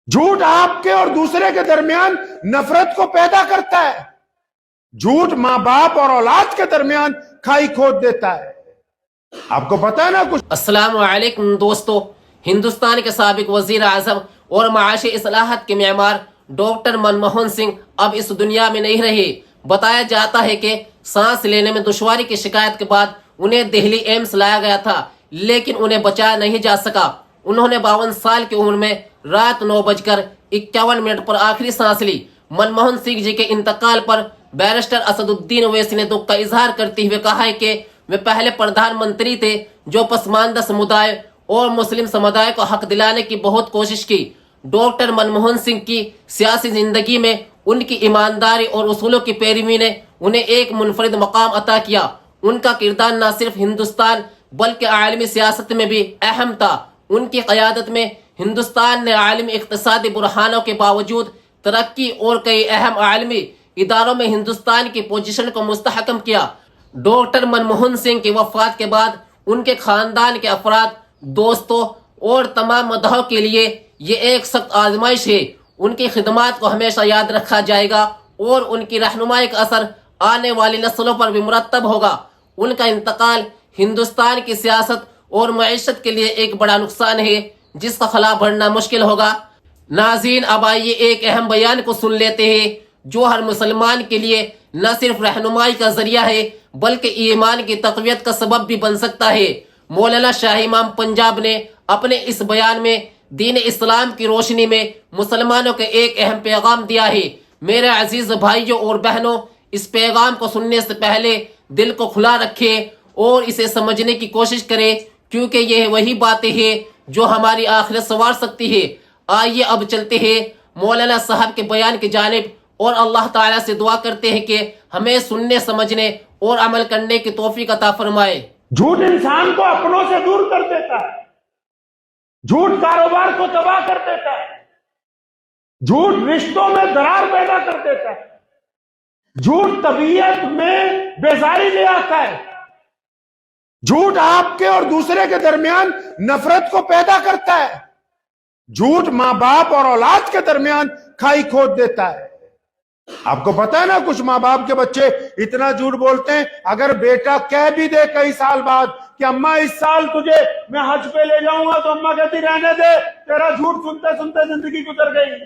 جھوٹ آپ کے اور دوسرے کے درمیان نفرت کو پیدا کرتا ہے. جھوٹ ماں باپ اور اولاد کے درمیان کھائی کھود دیتا ہے. آپ کو پتا ہے نا کچھ. السلام علیکم دوستو. ہندوستان کے سابق وزیر اعظم اور معاشی اصلاحات کے معمار ڈاکٹر منموہن سنگھ اب اس دنیا میں نہیں رہے. بتایا جاتا ہے کہ سانس لینے میں دشواری کی شکایت کے بعد انہیں دہلی ایمس لایا گیا تھا، لیکن انہیں بچایا نہیں جا سکا. انہوں نے 52 سال کی عمر میں رات 9:51 پر آخری سانس لی. منموہن سنگھ جی کے انتقال پر بیرسٹر اسد الدین اویسی نے دکھ کا اظہار کرتے ہوئے کہا ہے کہ وہ پہلے پردھان منتری تھے جو پسماندہ سمودائے اور مسلم سمودائے کو حق دلانے کی بہت کوشش کی. ڈاکٹر منموہن سنگھ کی سیاسی زندگی میں ان کی ایمانداری اور اصولوں کی پیروی نے انہیں ایک منفرد مقام عطا کیا. ان کا کردار نہ صرف ہندوستان بلکہ عالمی سیاست میں بھی اہم تھا. ان کی قیادت میں ہندوستان نے عالمی اقتصادی بحرانوں کے باوجود ترقی اور کئی اہم عالمی اداروں میں ہندوستان کی پوزیشن کو مستحکم کیا. ڈاکٹر منموہن سنگھ کی وفات کے بعد ان کے خاندان کے افراد، دوستوں اور تمام مداحوں کے لیے یہ ایک سخت آزمائش ہے. ان کی خدمات کو ہمیشہ یاد رکھا جائے گا اور ان کی رہنمائی کا اثر آنے والی نسلوں پر بھی مرتب ہوگا. ان کا انتقال ہندوستان کی سیاست اور معیشت کے لیے ایک بڑا نقصان ہے جس کا خلا بھرنا مشکل ہوگا. ناظرین، اب آئیے ایک اہم بیان کو سن لیتے ہیں جو ہر مسلمان کے لیے نہ صرف رہنمائی کا ذریعہ ہے بلکہ ایمان کی تقویت کا سبب بھی بن سکتا ہے. مولانا شاہ امام پنجاب نے اپنے اس بیان میں دین اسلام کی روشنی میں مسلمانوں کے ایک اہم پیغام دیا ہے. میرے عزیز بھائیوں اور بہنوں، اس پیغام کو سننے سے پہلے دل کو کھلا رکھیں اور اسے سمجھنے کی کوشش کریں، کیونکہ یہ وہی باتیں ہیں جو ہماری آخرت سنوار سکتی ہے. آئیے اب چلتے ہیں مولانا صاحب کے بیان کی جانب اور اللہ تعالیٰ سے دعا کرتے ہیں کہ ہمیں سننے، سمجھنے اور عمل کرنے کی توفیق عطا فرمائے. جھوٹ انسان کو اپنوں سے دور کر دیتا ہے. جھوٹ کاروبار کو تباہ کر دیتا ہے. جھوٹ رشتوں میں درار پیدا کر دیتا ہے. جھوٹ طبیعت میں بیزاری لے آتا ہے. جھوٹ آپ کے اور دوسرے کے درمیان نفرت کو پیدا کرتا ہے. جھوٹ ماں باپ اور اولاد کے درمیان کھائی کھود دیتا ہے. آپ کو پتا ہے نا کچھ ماں باپ کے بچے اتنا جھوٹ بولتے ہیں، اگر بیٹا کہہ بھی دے کئی سال بعد کہ اماں اس سال تجھے میں حج پہ لے جاؤں گا، تو اماں کہتی رہنے دے، تیرا جھوٹ سنتے سنتے زندگی گزر گئی.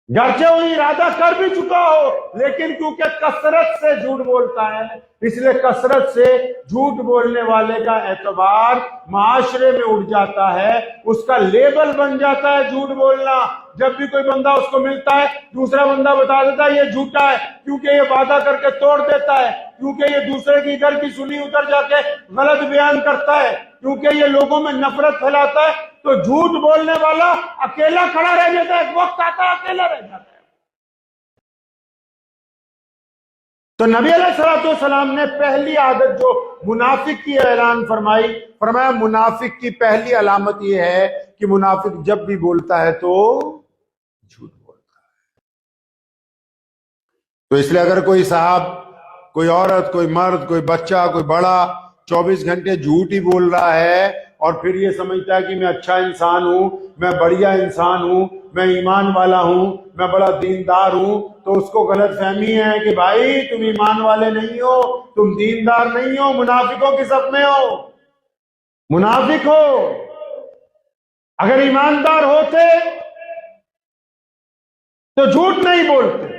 گرچہ وہ ارادہ کر بھی چکا ہو، لیکن کیونکہ کثرت سے جھوٹ بولتا ہے، اس لیے کثرت سے جھوٹ بولنے والے کا اعتبار معاشرے میں اٹھ جاتا ہے، اس کا لیبل بن جاتا ہے جھوٹ بولنا. جب بھی کوئی بندہ اس کو ملتا ہے، دوسرا بندہ بتا دیتا ہے یہ جھوٹا ہے، کیونکہ یہ وعدہ کر کے توڑ دیتا ہے، کیونکہ یہ دوسرے کی ادھر کی سنی ادھر جا کے غلط بیان کرتا ہے، کیونکہ یہ لوگوں میں نفرت پھیلاتا ہے. تو جھوٹ بولنے والا اکیلا کھڑا رہ جاتا ہے، ایک وقت آتا ہے اکیلا رہ جاتا ہے. تو نبی علیہ السلام نے پہلی عادت جو منافق کی اعلان فرمایا منافق کی پہلی علامت یہ ہے کہ منافق جب بھی بولتا ہے تو جھوٹ بولتا ہے. تو اس لیے اگر کوئی صاحب، کوئی عورت، کوئی مرد، کوئی بچہ، کوئی بڑا 24 گھنٹے جھوٹ ہی بول رہا ہے اور پھر یہ سمجھتا ہے کہ میں اچھا انسان ہوں، میں بڑھیا انسان ہوں، میں ایمان والا ہوں، میں بڑا دیندار ہوں، تو اس کو غلط فہمی ہے کہ بھائی تم ایمان والے نہیں ہو، تم دیندار نہیں ہو، منافقوں کی صف میں ہو، منافق ہو. اگر ایماندار ہوتے تو جھوٹ نہیں بولتے.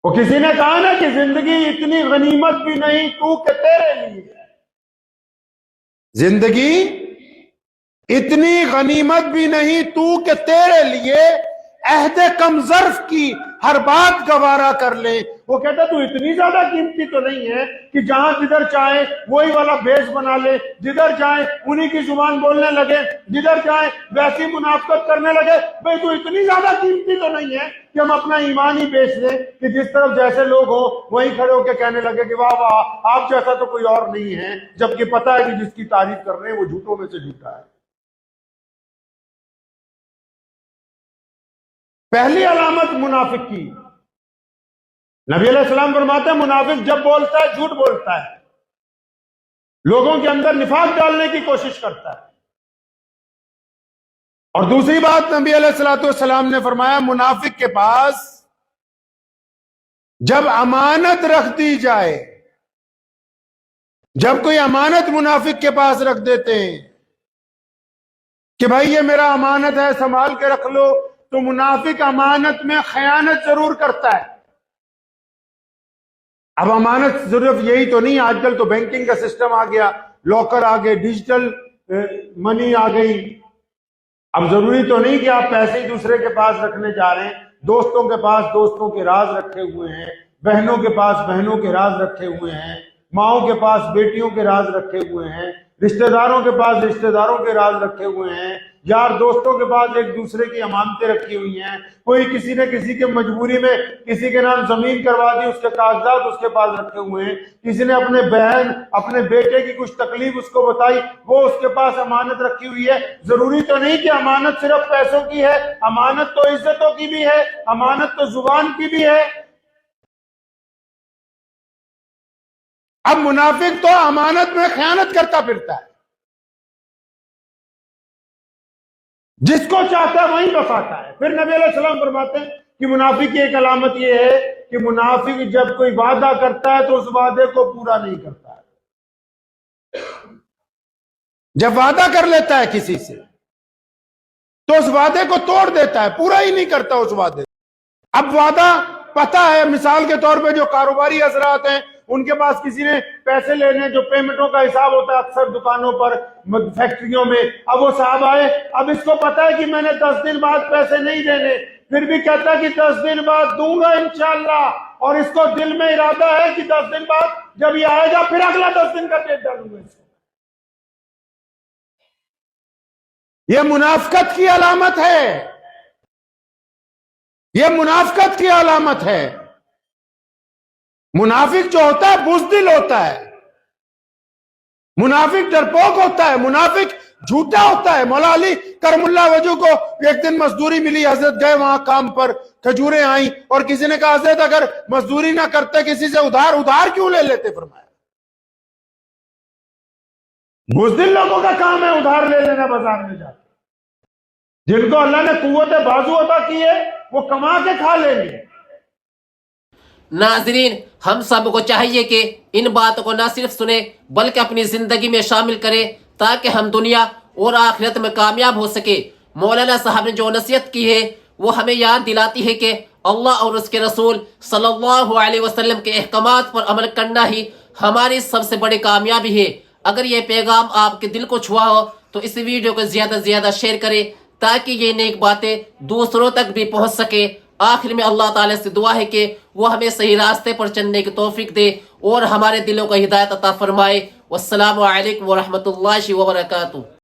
وہ کسی نے کہا نا کہ زندگی اتنی غنیمت بھی نہیں تو کہ تیرے لیے. زندگی اتنی غنیمت بھی نہیں تو کہ تیرے لیے عہد کم ظرف کی ہر بات گوارا کر لے. وہ کہتا تو اتنی زیادہ قیمتی تو نہیں ہے کہ جہاں جدھر چاہے وہی والا بیس بنا لے، جدھر چاہے انہی کی زبان بولنے لگے، جدھر چاہے ویسی منافقت کرنے لگے. بھئی تو اتنی زیادہ قیمتی تو نہیں ہے کہ ہم اپنا ایمان ہی بیچ دیں کہ جس طرف جیسے لوگ ہوں وہیں کھڑے ہو کے کہنے لگے کہ واہ واہ آپ جیسا تو کوئی اور نہیں ہے، جبکہ پتہ ہے کہ جس کی تعریف کر رہے ہیں وہ جھوٹوں میں سے جھوٹا ہے. پہلی علامت منافق کی، نبی علیہ السلام فرماتے ہیں منافق جب بولتا ہے جھوٹ بولتا ہے، لوگوں کے اندر نفاق ڈالنے کی کوشش کرتا ہے. اور دوسری بات نبی علیہ الصلوۃ والسلام نے فرمایا منافق کے پاس جب امانت رکھ دی جائے، جب کوئی امانت منافق کے پاس رکھ دیتے ہیں کہ بھائی یہ میرا امانت ہے سنبھال کے رکھ لو، تو منافق امانت میں خیانت ضرور کرتا ہے۔ اب امانت صرف یہی تو نہیں، آج کل تو بینکنگ کا سسٹم آ گیا، لاکر آ گئے، ڈیجیٹل منی آ گئی۔ اب ضروری تو نہیں کہ آپ پیسے ہی دوسرے کے پاس رکھنے جا رہے ہیں، دوستوں کے پاس دوستوں کے راز رکھے ہوئے ہیں، بہنوں کے پاس بہنوں کے راز رکھے ہوئے ہیں، ماؤں کے پاس بیٹیوں کے راز رکھے ہوئے ہیں، رشتہ داروں کے پاس رشتہ داروں کے راز رکھے ہوئے ہیں، یار دوستوں کے پاس ایک دوسرے کی امانتیں رکھی ہوئی ہیں۔ کوئی کسی نے کسی کے مجبوری میں کسی کے نام زمین کروا دی، اس کے کاغذات اس کے پاس رکھے ہوئے ہیں۔ کسی نے اپنے بہن اپنے بیٹے کی کچھ تکلیف اس کو بتائی، وہ اس کے پاس امانت رکھی ہوئی ہے۔ ضروری تو نہیں کہ امانت صرف پیسوں کی ہے، امانت تو عزتوں کی بھی ہے، امانت تو زبان کی بھی ہے۔ اب منافق تو امانت میں خیانت کرتا پھرتا ہے، جس کو چاہتا ہے وہیں بساتا ہے۔ پھر نبی علیہ السلام فرماتے ہیں کہ منافق کی ایک علامت یہ ہے کہ منافق جب کوئی وعدہ کرتا ہے تو اس وعدے کو پورا نہیں کرتا ہے۔ جب وعدہ کر لیتا ہے کسی سے تو اس وعدے کو توڑ دیتا ہے، پورا ہی نہیں کرتا اس وعدے۔ اب وعدہ پتہ ہے، مثال کے طور پہ جو کاروباری حضرات ہیں ان کے پاس کسی نے پیسے لینے، جو پیمنٹوں کا حساب ہوتا ہے اکثر دکانوں پر فیکٹریوں میں، اب وہ صاحب آئے، اب اس کو پتا ہے کہ میں نے 10 دن بعد پیسے نہیں دینے، پھر بھی کہتا ہے کہ 10 دن بعد دوں گا انشاءاللہ، اور اس کو دل میں ارادہ ہے کہ 10 دن بعد جب یہ آئے گا پھر اگلا 10 دن کا ڈیٹ ڈالوں گا اس کو۔ یہ منافقت کی علامت ہے، یہ منافقت کی علامت ہے۔ منافق جو ہوتا ہے بزدل ہوتا ہے، منافق ڈرپوک ہوتا ہے، منافق جھوٹا ہوتا ہے۔ مولا علی کرم اللہ وجہ کو ایک دن مزدوری ملی، حضرت گئے وہاں کام پر، کھجوریں آئیں، اور کسی نے کہا حضرت اگر مزدوری نہ کرتے کسی سے ادھار کیوں لے لیتے؟ فرمایا بزدل لوگوں کا کام ہے ادھار لے لینا بازار میں جاتے، جن کو اللہ نے قوت بازو عطا کی ہے وہ کما کے کھا لیں گے۔ ناظرین، ہم سب کو چاہیے کہ ان باتوں کو نہ صرف سنیں بلکہ اپنی زندگی میں شامل کریں تاکہ ہم دنیا اور آخرت میں کامیاب ہو سکے۔ مولانا صاحب نے جو نصیحت کی ہے وہ ہمیں یاد دلاتی ہے کہ اللہ اور اس کے رسول صلی اللہ علیہ وسلم کے احکامات پر عمل کرنا ہی ہماری سب سے بڑی کامیابی ہے۔ اگر یہ پیغام آپ کے دل کو چھوا ہو تو اس ویڈیو کو زیادہ سے زیادہ شیئر کریں تاکہ یہ نیک باتیں دوسروں تک بھی پہنچ سکے۔ آخر میں اللہ تعالیٰ سے دعا ہے کہ وہ ہمیں صحیح راستے پر چلنے کی توفیق دے اور ہمارے دلوں کو ہدایت عطا فرمائے۔ والسلام علیکم ورحمۃ اللہ وبرکاتہ۔